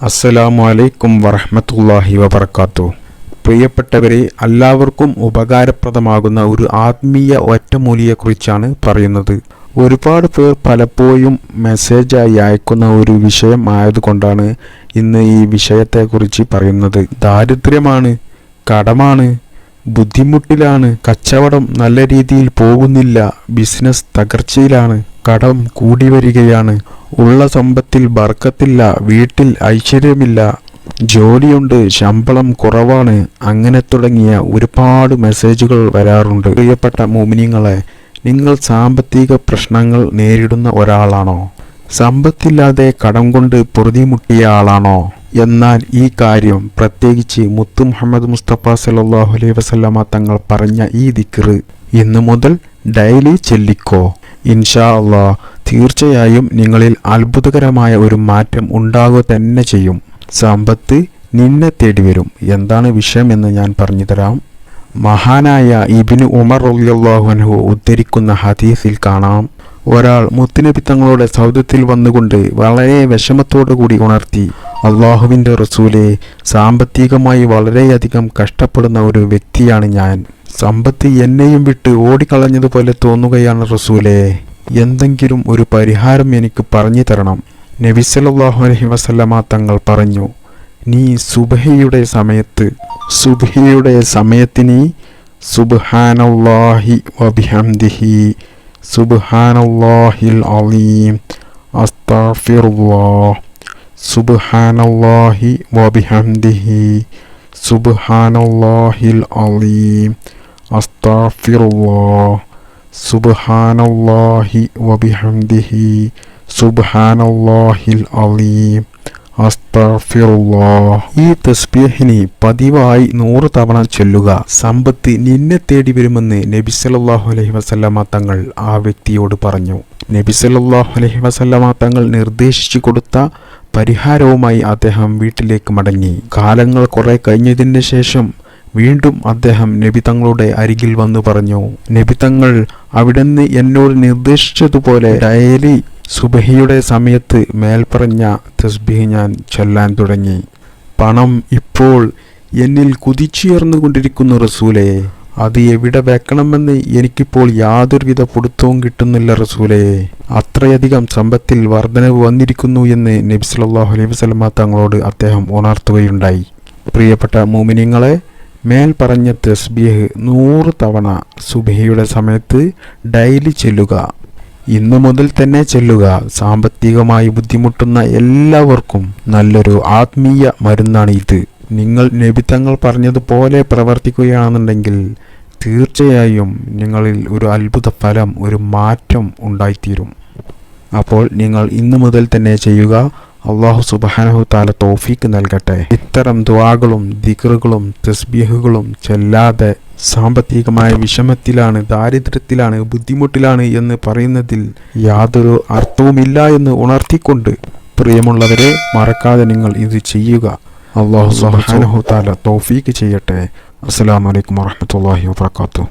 അസ്സലാമു അലൈക്കും വറഹ്മത്തുള്ളാഹി വബറകാതുഹു. പ്രിയപ്പെട്ടവരെ, എല്ലാവർക്കും ഉപകാരപ്രദമാകുന്ന ഒരു ആത്മീയ ഒറ്റമൂലിയെക്കുറിച്ചാണ് പറയുന്നത്. ഒരുപാട് പേർ പലപ്പോഴും മെസ്സേജായി അയക്കുന്ന ഒരു വിഷയം ആയതുകൊണ്ടാണ് ഇന്ന് ഈ വിഷയത്തെക്കുറിച്ച് പറയുന്നത്. ദാരിദ്ര്യമാണ്, കടമാണ്, ബുദ്ധിമുട്ടിലാണ്, കച്ചവടം നല്ല രീതിയിൽ പോകുന്നില്ല, ബിസിനസ് തകർച്ചയിലാണ്, കടം കൂടി വരികയാണ്, ഉള്ള സമ്പത്തിൽ ബർക്കത്തില്ല, വീട്ടിൽ ഐശ്വര്യമില്ല, ജോലിയുണ്ട്, ശമ്പളം കുറവാണ്, അങ്ങനെ തുടങ്ങിയ ഒരുപാട് മെസ്സേജുകൾ വരാറുണ്ട്. പ്രിയപ്പെട്ട മുഅ്മിനീങ്ങളെ, നിങ്ങൾ സാമ്പത്തിക പ്രശ്നങ്ങൾ നേരിടുന്ന ഒരാളാണോ? സമ്പത്തില്ലാതെ കടം കൊണ്ട് പൊറുതിമുട്ടിയ ആളാണോ? എന്നാൽ ഈ കാര്യം പ്രത്യേകിച്ച് മുത്തു മുഹമ്മദ് മുസ്തഫ സല്ലല്ലാഹു അലൈഹി വസല്ലമ തങ്ങൾ പറഞ്ഞ ഈ ദിക്ർ ഇന്നു മുതൽ ഡെയിലി ചൊല്ലിക്കോ. ഇൻഷാ അല്ലാഹ് തീർച്ചയായും നിങ്ങളിൽ അത്ഭുതകരമായ ഒരു മാറ്റം ഉണ്ടാകുക തന്നെ ചെയ്യും. സമ്പത്ത് നിന്നെ തേടി വരും. എന്താണ് വിഷയം എന്ന് ഞാൻ പറഞ്ഞു തരാം. മഹാനായ ഇബ്നു ഉമർ റളിയല്ലാഹു അൻഹു ഉദ്ധരിക്കുന്ന ഹദീസിൽ കാണാം, ഒരാൾ മുത്തുനബി തങ്ങളുടെ സൗദത്തിൽ വന്നുകൊണ്ട് വളരെ വിഷമത്തോടു കൂടി ഉണർത്തി, അള്ളാഹുവിൻ്റെ റസൂലെ, സാമ്പത്തികമായി വളരെയധികം കഷ്ടപ്പെടുന്ന ഒരു വ്യക്തിയാണ് ഞാൻ. സമ്പത്ത് എന്നെയും വിട്ട് ഓടിക്കളഞ്ഞതുപോലെ തോന്നുകയാണ് റസൂലേ. എന്തെങ്കിലും ഒരു പരിഹാരം എനിക്ക് പറഞ്ഞു തരണം. നബി സല്ലല്ലാഹു അലൈഹി വസല്ലമ തങ്ങൾ പറഞ്ഞു, നീ സുബ്ഹിയുടെ സമയത്ത് നീ സുബ്ഹാനല്ലാഹി വബിഹംദിഹി സുബ്ഹാനല്ലാഹിൽ അലീം അസ്തഗ്ഫിറുല്ലാഹ് സുബ്ഹാനല്ലാഹി വബിഹംദിഹി സുബ്ഹാനല്ലാഹിൽ അലീം അസ്തഗ്ഫിറുല്ലാഹ് സുബ്ഹാനല്ലാഹി വബിഹംദിഹി സുബ്ഹാനല്ലാഹിൽ അലീം അസ്തഗ്ഫിറുല്ലാഹ്. ഈ തസ്ബീഹിനെ പതിവായി 100 തവണ ചൊല്ലുക. സമ്പത്ത് നിന്നെ തേടി വരുമെന്ന് നബി സല്ലല്ലാഹു അലൈഹി വസല്ലമ തങ്ങൾ ആ വ്യക്തിയോട് പറഞ്ഞു. നബി സല്ലല്ലാഹു അലൈഹി വസല്ലമ തങ്ങൾ നിർദ്ദേശിച്ചു കൊടുത്ത പരിഹാരവുമായി അദ്ദേഹം വീട്ടിലേക്ക് മടങ്ങി. കാലങ്ങൾ കുറെ കഴിഞ്ഞതിന് ശേഷം വീണ്ടും അദ്ദേഹം നബി തങ്ങളുടെ അരികിൽ വന്നു പറഞ്ഞു, നബി തങ്ങൾ അവിടുന്ന് എന്നോട് നിർദ്ദേശിച്ചതുപോലെ ഡെയിലി സുബ്ഹിയുടെ സമയത്ത് മേൽപ്പറഞ്ഞ തസ്ബീഹ് ഞാൻ ചൊല്ലാൻ തുടങ്ങി. പണം ഇപ്പോൾ എന്നിൽ കുതിച്ചുയർന്നുകൊണ്ടിരിക്കുന്നു റസൂലേ. അത് എവിടെ വെക്കണമെന്ന് എനിക്കിപ്പോൾ യാതൊരുവിധ പിടുത്തവും കിട്ടുന്നില്ല റസൂലേ. അത്രയധികം സമ്പത്തിൽ വർധനവ് വന്നിരിക്കുന്നു എന്ന് നബി സല്ലല്ലാഹു അലൈഹി വസല്ലമ തങ്ങളോട് അദ്ദേഹം ഉണർത്തുകയുണ്ടായി. പ്രിയപ്പെട്ട മുഅ്മിനീങ്ങളെ, മേൽ പറഞ്ഞ തസ്ബീഹ് 100 തവണ സുബ്ഹിയുടെ സമയത്ത് ഡെയിലി ചൊല്ലുക. ഇന്നു മുതൽ തന്നെ ചൊല്ലുക. സാമ്പത്തികമായി ബുദ്ധിമുട്ടുന്ന എല്ലാവർക്കും നല്ലൊരു ആത്മീയ മരുന്നാണ് ഇത്. നിങ്ങൾ നബി തങ്ങൾ പറഞ്ഞതുപോലെ പ്രവർത്തിക്കുകയാണെന്നുണ്ടെങ്കിൽ തീർച്ചയായും നിങ്ങളിൽ ഒരു അത്ഭുത ഫലം, ഒരു മാറ്റം ഉണ്ടായിത്തീരും. അപ്പോൾ നിങ്ങൾ ഇന്നു മുതൽ തന്നെ ചെയ്യുക. അല്ലാഹു സുബ്ഹാനഹു തആല തൗഫീക്ക് നൽകട്ടെ. ഇത്തരം ദുആകളും ദിക്റുകളും തസ്ബീഹുകളും ചൊല്ലാതെ സാമ്പത്തികമായ വിഷമത്തിലാണ്, ദാരിദ്ര്യത്തിലാണ്, ബുദ്ധിമുട്ടിലാണ് എന്ന് പറയുന്നതിൽ യാതൊരു അർത്ഥവുമില്ല എന്ന് ഉണർത്തിക്കൊണ്ട് പ്രിയമുള്ളവരെ, മറക്കാതെ നിങ്ങൾ ഇത് ചെയ്യുക. അല്ലാഹു സുബ്ഹാനഹു തആല തൗഫീക്ക് ചെയ്യട്ടെ. അസ്സലാമു അലൈക്കും വറഹ്മത്തുള്ളാഹി വബറകാതുഹു.